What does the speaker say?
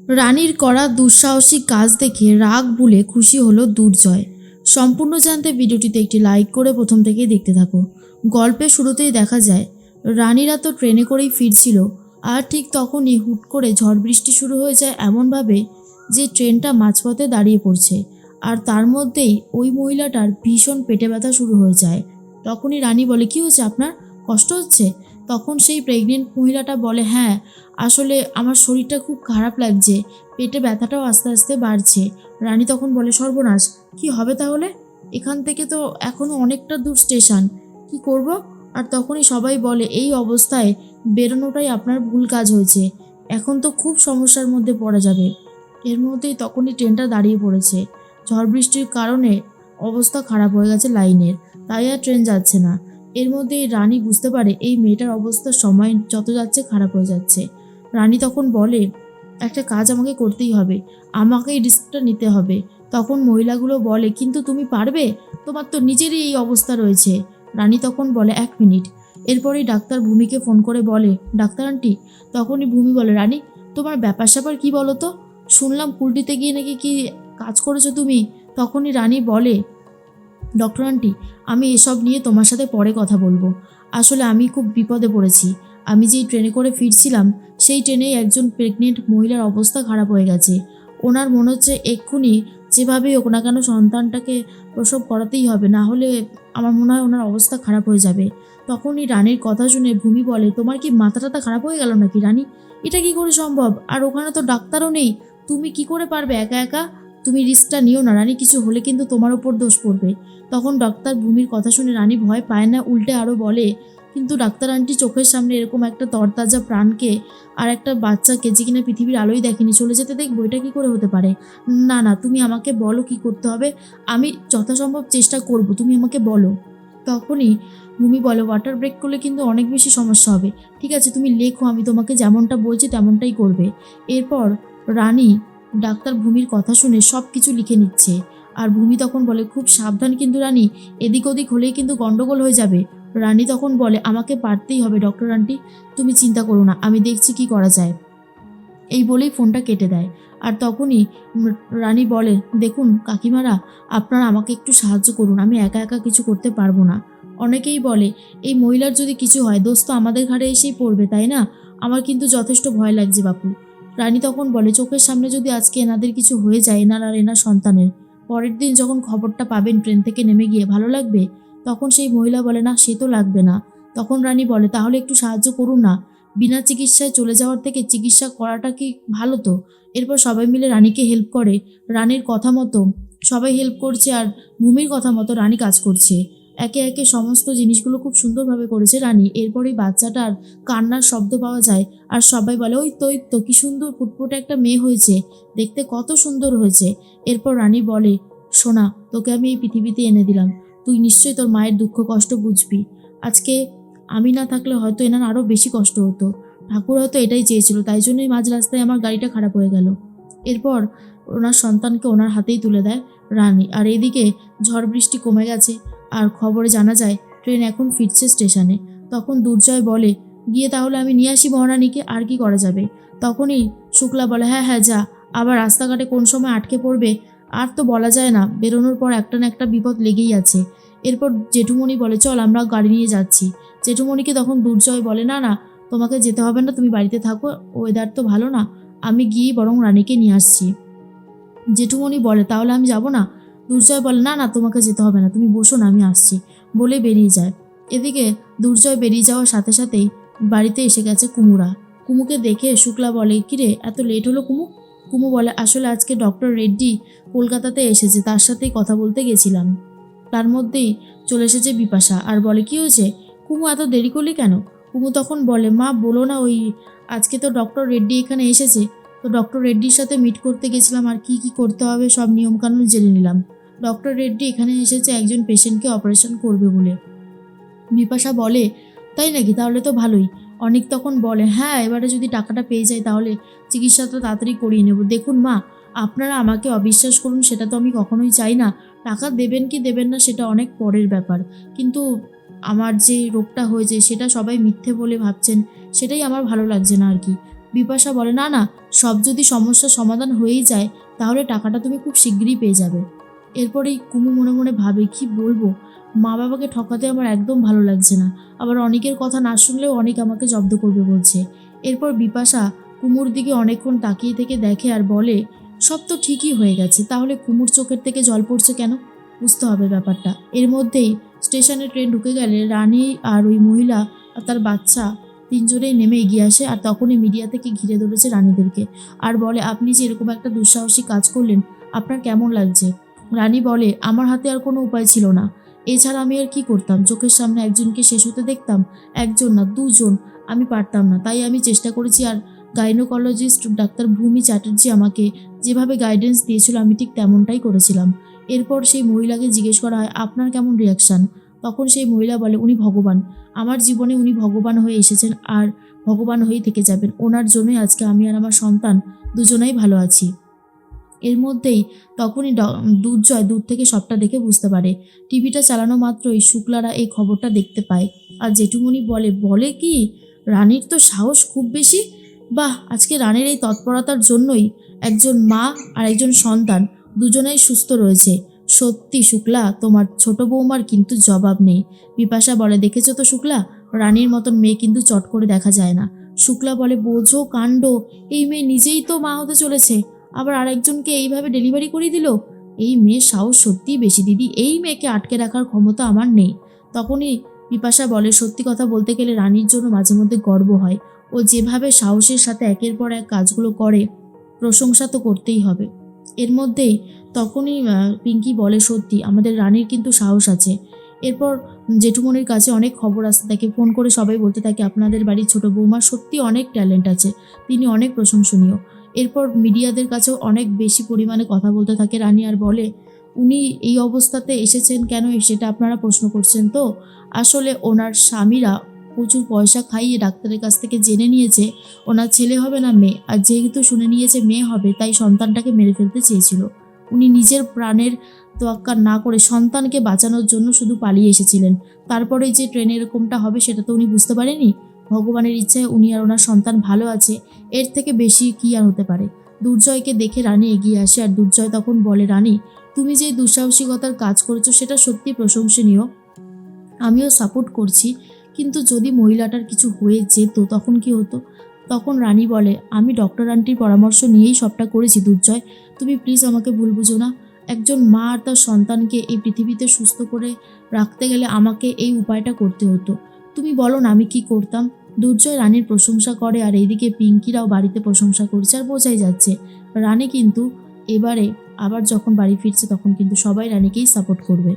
রানীর করা দুঃসাহসিক কাজ দেখে রাগ ভুলে খুশি হলো দুর্জয়। সম্পূর্ণ জানতে ভিডিওটিতে একটি লাইক করে প্রথম থেকেই দেখতে থাকো। গল্পের শুরুতেই দেখা যায় রানীরা তো ট্রেনে করেই ফিরছিল, আর ঠিক তখনই হুট করে ঝড় বৃষ্টি শুরু হয়ে যায় এমনভাবে যে ট্রেনটা মাঝপথে দাঁড়িয়ে পড়ছে। আর তার মধ্যেই ওই মহিলাটার ভীষণ পেটে ব্যথা শুরু হয়ে যায়। তখনই রানী বলে, কী হচ্ছে আপনার, কষ্ট হচ্ছে? তখন সেই প্রেগনেন্ট মহিলাটা বলে, হ্যাঁ আসলে আমার শরীরটা খুব খারাপ লাগছে, পেটে ব্যথাটাও আস্তে আস্তে বাড়ছে। রানী তখন বলে, সর্বনাশ, কি হবে তাহলে? এখান থেকে তো এখনও অনেকটা দূর স্টেশন, কি করব? আর তখনই সবাই বলে, এই অবস্থায় বেরোনোটাই আপনার ভুল কাজ হয়েছে, এখন তো খুব সমস্যার মধ্যে পড়া যাবে। এর মধ্যেই তখনই ট্রেনটা দাঁড়িয়ে পড়েছে। ঝড় বৃষ্টির কারণে অবস্থা খারাপ হয়ে গেছে লাইনের, তাই আর ট্রেন যাচ্ছে না। এর মধ্যেই রানী বুঝতে পারে এই মেয়েটার অবস্থা সময় যত যাচ্ছে খারাপ হয়ে যাচ্ছে। রানী তখন বলে, একটা কাজ আমাকে করতেই হবে, আমাকে এই রিস্কটা নিতে হবে। তখন মহিলাগুলো বলে, কিন্তু তুমি পারবে, তোমার তো নিজেরই এই অবস্থা রয়েছে। রানী তখন বলে, এক মিনিট। এরপরেই ডাক্তার ভূমিকে ফোন করে বলে, ডাক্তার আন্টি। তখনই ভূমি বলে, রানী তোমার ব্যাপার স্যাপার কী বলো তো, শুনলাম কুলটিতে গিয়ে নাকি কি কাজ করেছো তুমি। তখনই রানী বলে, ডক্টর আন্টি, আমি এসব নিয়ে তোমার সাথে পরে কথা বলবো। আসলে আমি খুব বিপদে পড়েছি। আমি যেই ট্রেনে করে ফিরছিলাম সেই ট্রেনেই একজন প্রেগনেন্ট মহিলার অবস্থা খারাপ হয়ে গেছে। ওনার মনে হচ্ছে এক্ষুনি যেভাবেই হোক না কেন সন্তানটাকে প্রসব করাতেই হবে, না হলে আমার মনে হয় ওনার অবস্থা খারাপ হয়ে যাবে। তখনই রানীর কথা শুনে ভূমি বলে, তোমার কি মাথা টাথা খারাপ হয়ে গেল নাকি রানী? এটা কি করে সম্ভব? আর ওখানে তো ডাক্তারও নেই, তুমি কি করে পারবে একা একা? তুমি রিস্কটা নিও না রানী, কিছু হলে কিন্তু তোমার ওপর দোষ পড়বে। তখন ডাক্তার ভূমির কথা শুনে রানী ভয় পায় না, উল্টে আরও বলে, কিন্তু ডাক্তার আন্টি চোখের সামনে এরকম একটা তরতাজা প্রাণকে আর একটা বাচ্চাকে যে কিনা পৃথিবীর আলোই দেখেনি চলে যেতে দেখবো, এটা কী করে হতে পারে? না না, তুমি আমাকে বলো কি করতে হবে, আমি যথাসম্ভব চেষ্টা করব, তুমি আমাকে বলো। তখনই ভূমি বলে, ওয়াটার ব্রেক করলে কিন্তু অনেক বেশি সমস্যা হবে। ঠিক আছে, তুমি লেখো, আমি তোমাকে যেমনটা বলছি তেমনটাই করবে। এরপর রানী ডাক্তার ভূমির কথা শুনে সব কিছু লিখে নিচ্ছে। আর ভূমি তখন বলে, খুব সাবধান কিন্তু রানী, এদিক ওদিক হলেই কিন্তু গন্ডগোল হয়ে যাবে। রানী তখন বলে, আমাকে পারতেই হবে ডক্টর আন্টি, তুমি চিন্তা করো না, আমি দেখছি কি করা যায়। এই বলেই ফোনটা কেটে দেয়। আর তখনই রানী বলে, দেখুন কাকিমারা, আপনারা আমাকে একটু সাহায্য করুন, আমি একা একা কিছু করতে পারবো না। অনেকেই বলে, এই মহিলার যদি কিছু হয় দোষ তো আমাদের ঘাড়ে এসেই পড়বে, তাই না? আমার কিন্তু যথেষ্ট ভয় লাগছে বাপু। রানী তখন বলে, চোখের সামনে যদি আজকে এনাদের কিছু হয়ে যায়, এনার আর এনার সন্তানের, পরের দিন যখন খবরটা পাবেন ট্রেন থেকে নেমে গিয়ে, ভালো লাগবে? তখন সেই মহিলা বলে, না সে তো লাগবে না। তখন রানী বলে, তাহলে একটু সাহায্য করুন না, বিনা চিকিৎসায় চলে যাওয়ার থেকে চিকিৎসা করাটা কি ভালো তো? এরপর সবাই মিলে রানীকে হেল্প করে। রানীর কথা মতো সবাই হেল্প করছে, আর ভূমির কথা মতো রানী কাজ করছে। একে একে সমস্ত জিনিসগুলো খুব সুন্দরভাবে করেছে রানী। এরপরেই বাচ্চাটার কান্নার শব্দ পাওয়া যায়, আর সবাই বলে, ওই তো কি সুন্দর ফুটফুটে একটা মেয়ে হয়েছে, দেখতে কত সুন্দর হয়েছে। এরপর রানী বলে, সোনা, তোকে আমি এই পৃথিবীতে এনে দিলাম, তুই নিশ্চয়ই তোর মায়ের দুঃখ কষ্ট বুঝবি। আজকে আমি না থাকলে হয়তো এনার আরও বেশি কষ্ট হতো। ঠাকুর হয়তো এটাই চেয়েছিল, তাই জন্যই মাঝ রাস্তায় আমার গাড়িটা খারাপ হয়ে গেল। এরপর ওনার সন্তানকে ওনার হাতেই তুলে দেয় রানী। আর এদিকে ঝড় বৃষ্টি কমে গেছে, আর খবরে জানা যায় ট্রেন এখন ফিরছে স্টেশনে। তখন দুর্জয় বলে, গিয়ে তাহলে আমি নিয়ে আসি মহারানীকে, আর কি করা যাবে? তখনই শুক্লা বলে, হ্যাঁ হ্যাঁ যা, আবার রাস্তাঘাটে কোন সময় আটকে পড়বে আর তো বলা যায় না, বেরোনোর পর একটা না একটা বিপদ লেগেই আছে। এরপর জেঠুমণি বলে, চল আমরা গাড়ি নিয়ে যাচ্ছি। জেঠুমণিকে তখন দুর্জয় বলে, না না, তোমাকে যেতে হবে না, তুমি বাড়িতে থাকো, ওয়েদার তো ভালো না, আমি গিয়ে বরং রানীকে নিয়ে আসছি। জেঠুমণি বলে, তাহলে আমি যাব না? দুর্জয় বলে, না না, তোমাকে যেতে হবে না, তুমি বসো না, আমি আসছি, বলে বেরিয়ে যায়। এদিকে দুর্জয় বেরিয়ে যাওয়ার সাথে সাথেই বাড়িতে এসে গেছে কুমুরা। কুমুকে দেখে শুক্লা বলে, কিরে এত লেট হলো কুমু? কুমু বলে, আসলে আজকে ডক্টর রেড্ডি কলকাতাতে এসেছে, তার সাথেই কথা বলতে গেছিলাম। তার মধ্যেই চলে এসেছে বিপাশা আর বলে, কী হয়েছে কুমু, এত দেরি করলি কেন? কুমু তখন বলে, মা বলো না, ওই আজকে তো ডক্টর রেড্ডি এখানে এসেছে, তো ডক্টর রেড্ডির সাথে মিট করতে গেছিলাম, আর কি কি করতে হবে সব নিয়মকানুন জেনে নিলাম। ডক্টর রেড্ডি এখানে এসেছে একজন পেশেন্টকে অপারেশন করবে বলে। বিপাশা বলে, তাই নাকি, তাহলে তো ভালোই। অনিক তখন বলে, হ্যাঁ এবারে যদি টাকাটা পেয়ে যাই তাহলে চিকিৎসাটা তাড়াতাড়ি করিয়ে নেব। দেখুন মা, আপনারা আমাকে অবিশ্বাস করুন সেটা তো আমি কখনোই চাই না, টাকা দেবেন কি দেবেন না সেটা অনেক পরের ব্যাপার, কিন্তু আমার যে রোগটা হয়েছে সেটা সবাই মিথ্যে বলে ভাবছেন, সেটাই আমার ভালো লাগছে না আর কি। বিপাশা বলে, না না, সব যদি সমস্যার সমাধান হয়েই যায় তাহলে টাকাটা তুমি খুব শিগগিরই পেয়ে যাবে। এরপরেই কুমু মনে মনে ভাবে, কি বলবো, মা বাবাকে ঠকাতে আমার একদম ভালো লাগছে না, আবার অনেকের কথা না শুনলেও অনেক আমাকে জব্দ করবে বলছে। এরপর বিপাশা কুমুর দিকে অনেকক্ষণ তাকিয়ে থেকে দেখে আর বলে, সব তো ঠিকই হয়ে গেছে, তাহলে কুমুর চোখের থেকে জল পড়ছে কেন, বুঝতে হবে ব্যাপারটা। এর মধ্যেই স্টেশনে ট্রেন ঢুকে গেলে রানী আর ওই মহিলা আর তার বাচ্চা তিনজনেই নেমে এগিয়ে আসে, আর তখনই মিডিয়া থেকে ঘিরে ধরেছে রানীদেরকে আর বলে, আপনি যে এরকম একটা দুঃসাহসী কাজ করলেন, আপনার কেমন লাগছে? রানী বলে, আমার হাতে আর কোনো উপায় ছিল না, এছাড়া আমি আর কি করতাম, চোখের সামনে একজনকে শেষ হতে দেখতাম, একজন না দুজন, আমি পারতাম না, তাই আমি চেষ্টা করেছি। আর গাইনোকোলজিস্ট ডাক্তার ভূমি চ্যাটার্জি আমাকে যেভাবে গাইডেন্স দিয়েছিল আমি ঠিক তেমনটাই করেছিলাম। এরপর সেই মহিলাকে জিজ্ঞেস করা হয়, আপনার কেমন রিয়াকশান? তখন সেই মহিলা বলে, উনি ভগবান, আমার জীবনে উনি ভগবান হয়ে এসেছেন আর ভগবান হয়েই থেকে যাবেন, ওনার জন্যই আজকে আমি আর আমার সন্তান দুজনেই ভালো আছি। এর মধ্যেই তখনই দুর্জয় দূর থেকে সবটা দেখে বুঝতে পারে। টিভিটা চালানো মাত্রই শুক্লারা এই খবরটা দেখতে পায় আর জেঠুমনি বলে, বলে কি, রানীর তো সাহস খুব বেশি, বাহ, আজকে রানীর এই তৎপরতার জন্যই একজন মা আর একজন সন্তান দুজনেই সুস্থ রয়েছে। সত্যি শুক্লা, তোমার ছোট বৌমার কিন্তু জবাব নেই। বিপাশা বলে, দেখেছো তো শুক্লা, রানীর মতন মেয়ে কিন্তু চট করে দেখা যায় না। শুক্লা বলে, বোঝো কাণ্ড, এই মেয়ে নিজেই তো মা হতে চলেছে, আবার আরেকজনকে এইভাবে ডেলিভারি করিয়ে দিল। এই মেয়ের সাহস সত্যিই বেশি দিদি, এই মেয়েকে আটকে রাখার ক্ষমতা আমার নেই। তখনই বিপাশা বলে, সত্যি কথা বলতে গেলে রানীর জন্য মাঝে মধ্যে গর্ব হয়, ও যেভাবে সাহসের সাথে একের পর এক কাজগুলো করে, প্রশংসা তো করতেই হবে। এর মধ্যেই তখনই পিঙ্কি বলে, সত্যি আমাদের রানীর কিন্তু সাহস আছে। এরপর জেঠুমনির কাছে অনেক খবর আসতে থাকে, ফোন করে সবাই বলতে থাকে, আপনাদের বাড়ির ছোট বৌমার সত্যি অনেক ট্যালেন্ট আছে, তিনি অনেক প্রশংসনীয়। এরপর মিডিয়াদের কাছেও অনেক বেশি পরিমাণে কথা বলতে থাকে রানী আর বলে, উনি এই অবস্থাতে এসেছেন কেন সেটা আপনারা প্রশ্ন করছেন তো, আসলে ওনার স্বামীরা প্রচুর পয়সা খাইয়ে ডাক্তারের কাছ থেকে জেনে নিয়েছে ওনার ছেলে হবে না মেয়ে, আর যেহেতু শুনে নিয়েছে মেয়ে হবে তাই সন্তানটাকে মেরে ফেলতে চেয়েছিল। উনি নিজের প্রাণের তোয়াক্কা না করে সন্তানকে বাঁচানোর জন্য শুধু পালিয়ে এসেছিলেন। তারপরে যে ট্রেনে এরকমটা হবে সেটা তো উনি বুঝতে পারেনি। ভগবানের ইচ্ছায় উনি আর ওনার সন্তান ভালো আছে, এর থেকে বেশি কী আর হতে পারে। দুর্জয়কে দেখে রানী এগিয়ে আসে আর দুর্জয় তখন বলে, রানী, তুমি যে দুঃসাহসিকতার কাজ করেছো সেটা সত্যি প্রশংসনীয়, আমিও সাপোর্ট করছি, কিন্তু যদি মহিলাটার কিছু হয়ে যেত তখন কি হতো? তখন রানী বলে, আমি ডক্টর আন্টির পরামর্শ নিয়েই সবটা করেছি দুর্জয়, তুমি প্লিজ আমাকে ভুল বুঝো না। একজন মা আর তার সন্তানকে এই পৃথিবীতে সুস্থ করে রাখতে গেলে আমাকে এই উপায়টা করতে হতো, তুমি বলো না আমি কি করতাম। দুর্জয় রানীর প্রশংসা করে আর এইদিকে পিঙ্কিরাও বাড়িতে প্রশংসা করছে, আর বোঝাই যাচ্ছে রানী কিন্তু এবারে আবার যখন বাড়ি ফিরছে তখন কিন্তু সবাই রানীকেই সাপোর্ট করবে।